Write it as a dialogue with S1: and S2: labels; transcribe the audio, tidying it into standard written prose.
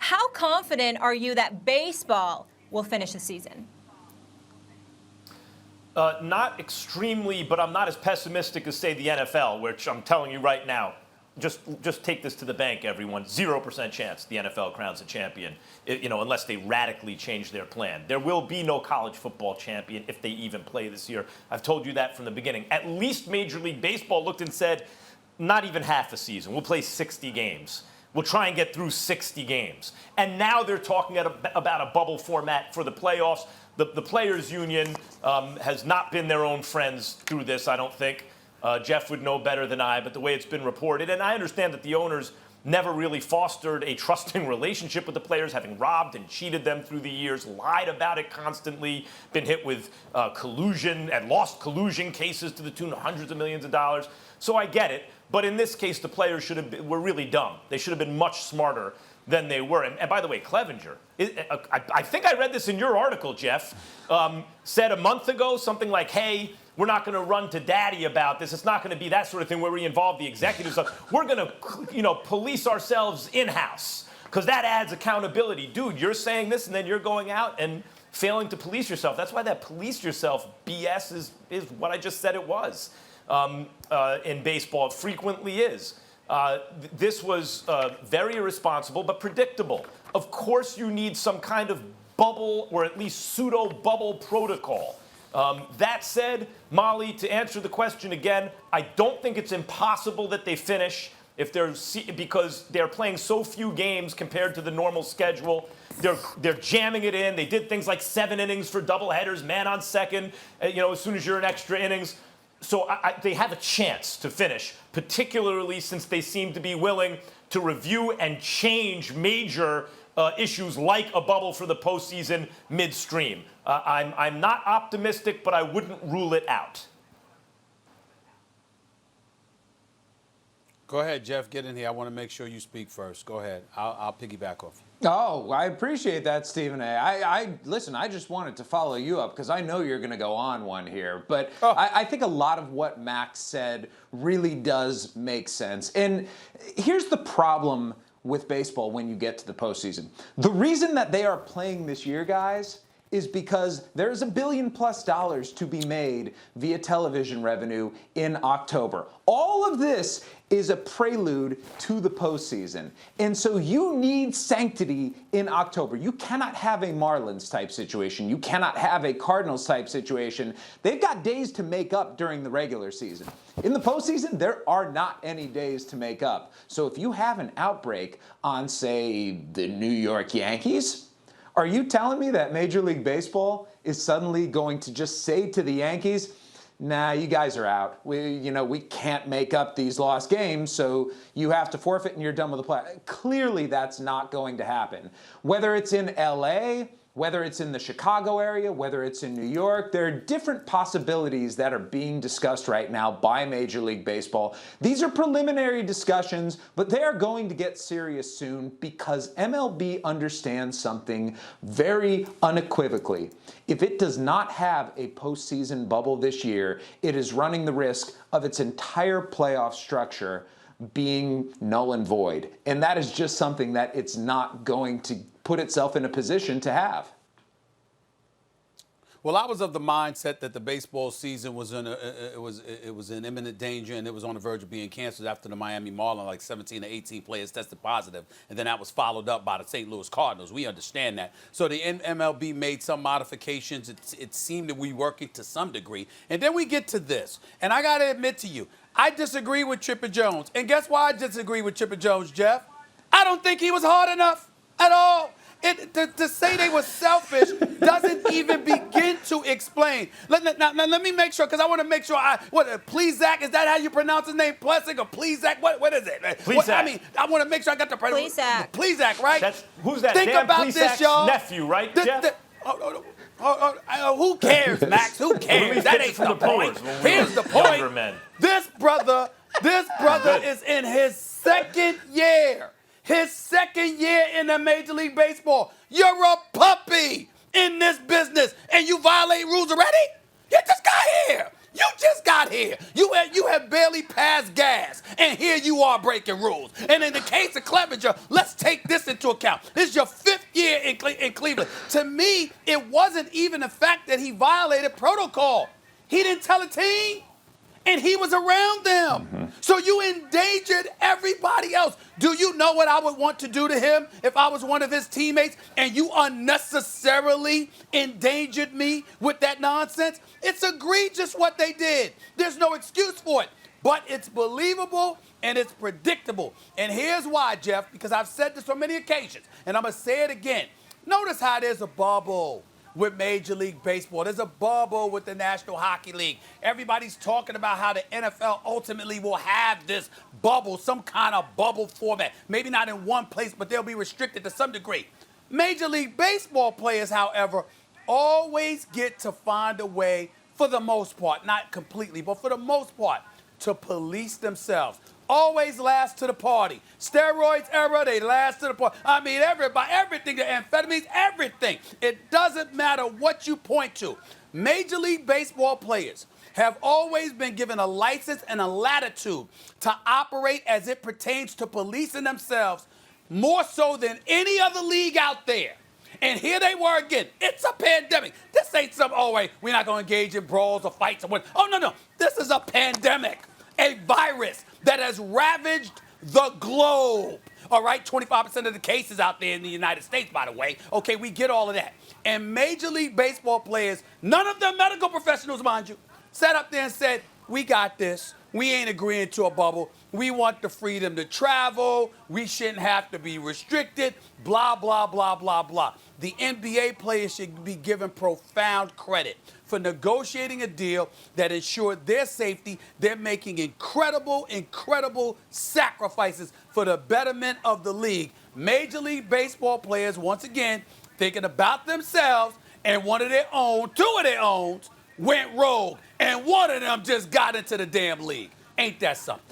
S1: How confident are you that baseball will finish the season?
S2: Not extremely, but I'm not as pessimistic as, say, the NFL, which I'm telling you right now, just take this to the bank, everyone. 0% chance the NFL crowns a champion, unless they radically change their plan. There will be no college football champion if they even play this year. I've told you that from the beginning. At least Major League Baseball looked and said, not even half a season. We'll play 60 games. We'll try and get through 60 games. And now they're talking about a bubble format for the playoffs. The Players Union has not been their own friends through this, I don't think. Jeff would know better than I, but the way it's been reported, and I understand that the owners never really fostered a trusting relationship with the players, having robbed and cheated them through the years, lied about it constantly, been hit with collusion and lost collusion cases to the tune of hundreds of millions of dollars. So I get it, but in this case, the players were really dumb. They should have been much smarter than they were. And by the way, Clevinger, I think I read this in your article, Jeff, said a month ago something like, hey, we're not going to run to daddy about this. It's not going to be that sort of thing where we involve the executives. We're going to, police ourselves in-house because that adds accountability. Dude, you're saying this and then you're going out and failing to police yourself. That's why that police yourself BS is what I just said it was in baseball. It frequently is. This was very irresponsible but predictable. Of course you need some kind of bubble or at least pseudo-bubble protocol. That said, Molly, to answer the question again, I don't think it's impossible that they finish because they're playing so few games compared to the normal schedule. They're jamming it in. They did things like 7 innings for doubleheaders, man on second, as soon as you're in extra innings. So they have a chance to finish, particularly since they seem to be willing to review and change major issues like a bubble for the postseason midstream. I'm not optimistic, but I wouldn't rule it out.
S3: Go ahead, Jeff. Get in here. I want to make sure you speak first. Go ahead. I'll piggyback off you.
S4: Oh, I appreciate that, Stephen A. Listen, I just wanted to follow you up because I know you're going to go on one here. But I think a lot of what Max said really does make sense. And here's the problem with baseball when you get to the postseason. The reason that they are playing this year, guys, is because there's $1 billion+ to be made via television revenue in October. All of this is a prelude to the postseason. And so you need sanctity in October. You cannot have a Marlins type situation. You cannot have a Cardinals type situation. They've got days to make up during the regular season. In the postseason, there are not any days to make up. So if you have an outbreak on, say, the New York Yankees, are you telling me that Major League Baseball is suddenly going to just say to the Yankees, nah, you guys are out. We can't make up these lost games, so you have to forfeit and you're done with the play. Clearly, that's not going to happen. Whether it's in LA, whether it's in the Chicago area, whether it's in New York, there are different possibilities that are being discussed right now by Major League Baseball. These are preliminary discussions, but they are going to get serious soon because MLB understands something very unequivocally. If it does not have a postseason bubble this year, it is running the risk of its entire playoff structure being null and void. And that is just something that it's not going to put itself in a position to have.
S3: Well, I was of the mindset that the baseball season was in imminent danger and it was on the verge of being canceled after the Miami Marlins, like 17 or 18 players tested positive, and then that was followed up by the St. Louis Cardinals. We understand that. So the MLB made some modifications. It seemed to be working to some degree. And then we get to this, and I got to admit to you, I disagree with Chipper Jones. And guess why I disagree with Chipper Jones, Jeff? I don't think he was hard enough at all. To say they were selfish doesn't even begin to explain. Let me make sure, because I want to make sure. Plesac, is that how you pronounce his name? Plesac or Plesac? What is it?
S2: Plesac.
S3: I want to make sure I got the
S1: Plesac.
S3: Plesac, right?
S2: Who's that?
S3: Think
S2: Dan
S3: about
S2: Plesac's
S3: this, y'all.
S2: nephew, right, Jeff?
S3: Who cares, Max? Who cares? That ain't the point. Here's the point. This brother is in his second year. His second year in the Major League Baseball. You're a puppy in this business, and you violate rules already? You just got here. You just got here. You have barely passed gas, and here you are breaking rules. And in the case of Clevinger, let's take this into account. This is your 5th year in Cleveland. To me, it wasn't even the fact that he violated protocol. He didn't tell a team, and he was around them. Mm-hmm. So you endangered everybody else. Do you know what I would want to do to him if I was one of his teammates and you unnecessarily endangered me with that nonsense? It's egregious what they did. There's no excuse for it. But it's believable and it's predictable. And here's why, Jeff, because I've said this on many occasions, and I'm going to say it again. Notice how there's a bubble with Major League Baseball. There's a bubble with the National Hockey League. Everybody's talking about how the NFL ultimately will have this bubble, some kind of bubble format. Maybe not in one place, but they'll be restricted to some degree. Major League Baseball players, however, always get to find a way, for the most part, not completely, but for the most part, to police themselves. Always last to the party. Steroids era, they last to the party. I mean, everybody, everything, the amphetamines, everything. It doesn't matter what you point to. Major League Baseball players have always been given a license and a latitude to operate as it pertains to policing themselves more so than any other league out there. And here they were again. It's a pandemic. This ain't some, oh, wait, we're not going to engage in brawls or fights or what. Oh, no. This is a pandemic, a virus that has ravaged the globe. All right, 25% of the cases out there in the United States, by the way. Okay, we get all of that. And Major League Baseball players, none of them medical professionals, mind you, sat up there and said, we got this. We ain't agreeing to a bubble. We want the freedom to travel. We shouldn't have to be restricted. Blah, blah, blah, blah, blah. The NBA players should be given profound credit for negotiating a deal that ensured their safety. They're making incredible, incredible sacrifices for the betterment of the league. Major League Baseball players, once again, thinking about themselves, and one of their own, 2 of their own, went rogue, and one of them just got into the damn league. Ain't that something?